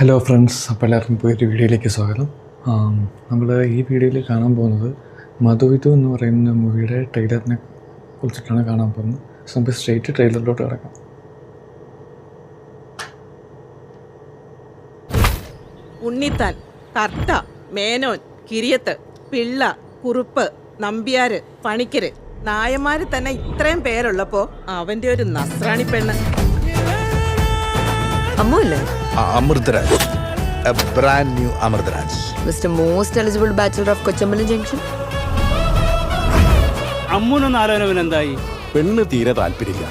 Hello friends, അപ്പോൾ എല്ലാവർക്കും പോയൊരു വീഡിയോയിലേക്ക് സ്വാഗതം. നമ്മൾ ഈ വീഡിയോയിൽ കാണാൻ പോകുന്നത് മധുവിധു എന്ന് പറയുന്ന മൂവിയുടെ ട്രെയിലറിനെ കുറിച്ചിട്ടാണ് കാണാൻ പോകുന്നത്. സോ നമുക്ക് സ്ട്രെയിറ്റ് ട്രെയിലറിലോട്ട് കിടക്കാം. ഉണ്ണിത്താൻ, കർത്ത, മേനോൻ, കിരിയത്ത്, പിള്ള, കുറുപ്പ്, നമ്പ്യാര്, പണിക്കര്, നായന്മാര് തന്നെ ഇത്രയും പേരുള്ളപ്പോ അവന്റെ ഒരു നസ്രാണി പെണ്ണ് അമ്മുല്ലേ? Amritraj, a brand new Amritraj. Mr. Most eligible bachelor of Kochambalam junction. അമ്മുനൊന്ന് ആലോചന എന്തായി? പെണ്ണ് തീരെ താല്പര്യമില്ല.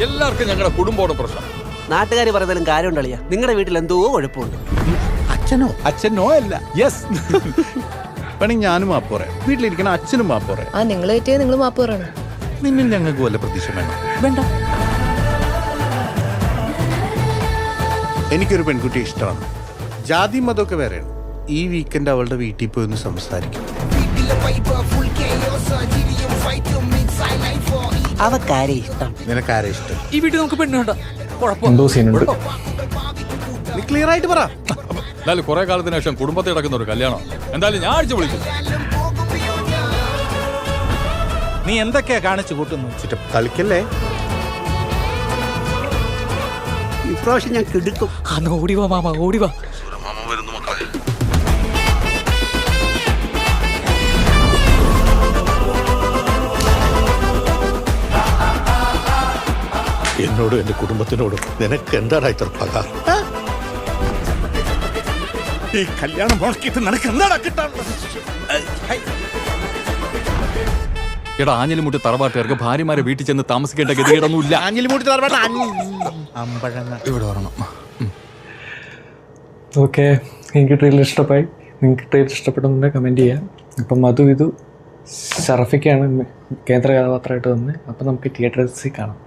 എല്ലാവർക്കും ഞങ്ങളുടെ കുടുംബോട് പ്രശ്നം. നാട്ടുകാർ പറയുന്നതിലും കാര്യമുണ്ടളിയ. നിങ്ങളുടെ വീട്ടിൽ എന്തോ കുഴപ്പമുണ്ട്. അച്ഛനോ അല്ല. യെസ്. വേണമെങ്കിൽ ഞാനും മാപ്പ് പറയാം. വീട്ടിലിരിക്കണ അച്ഛനും മാപ്പ് പറയാം. നിങ്ങൾ പറ്റിയ നിങ്ങൾ മാപ്പ് പറയണം. നിന്നിൽ ഞങ്ങൾക്ക് വല്ല പ്രതീക്ഷ വേണം. വേണ്ട. എനിക്കൊരു പെൺകുട്ടി ഇഷ്ടമാണ്. ജാതി മതമൊക്കെ വേറെയാണ്. ഈ വീക്കെൻഡ് അവളുടെ വീട്ടിൽ പോയി ഒന്ന് സംസാരിക്കും. അവക്കാരെ ഇഷ്ടം. നിനക്കാരെ ഇഷ്ടം? ഈ വീട്ടിൽ നമുക്ക് പെണ്ണുണ്ട. എന്തോ സീനുണ്ട്. നീ ക്ലിയർ ആയിട്ട് പറ. എന്തായാലും കുറെ കാലത്തിന് ശേഷം കുടുംബത്തിൽ നടക്കുന്ന ഒരു കല്യാണം. എന്തായാലും ഞാൻ അടിച്ചു വിളിക്കും. നീ എന്തൊക്കെയാ കാണിച്ചു കൂട്ടുന്നു? കളിക്കല്ലേ? ഇപ്രാവശ്യം ഞാൻ കിടക്കും. ഓടിവാ മാമ, ഓടിവാ. എന്നോടും എന്റെ കുടുംബത്തിനോടും നിനക്ക് എന്താടാ ഇത്ര പക? ഈ കല്യാണം മുടക്കിയിട്ട് നിനക്ക് എന്താടാ കിട്ടാനുള്ളത്? എടാ, ആഞ്ഞിലിമുട്ടി തറവാട്ടുകാർക്ക് ഭാര്യമാരെ വീട്ടിൽ ചെന്ന് താമസിക്കേണ്ട ഗതികേടൊന്നുമില്ല. ഇവിടെ വരണം. ഓക്കെ, എനിക്ക് ട്രെയിലർ ഇഷ്ടമായി. നിങ്ങൾക്ക് ട്രെയിലർ ഇഷ്ടപ്പെടുന്നുണ്ടെങ്കിൽ കമൻറ്റ് ചെയ്യാം. ഇപ്പം മധുവിധു ഷറഫിക്കാണ് കേന്ദ്ര കഥാപാത്രമായിട്ട് വന്നത്. അപ്പം നമുക്ക് തിയേറ്ററിൽ കാണാം.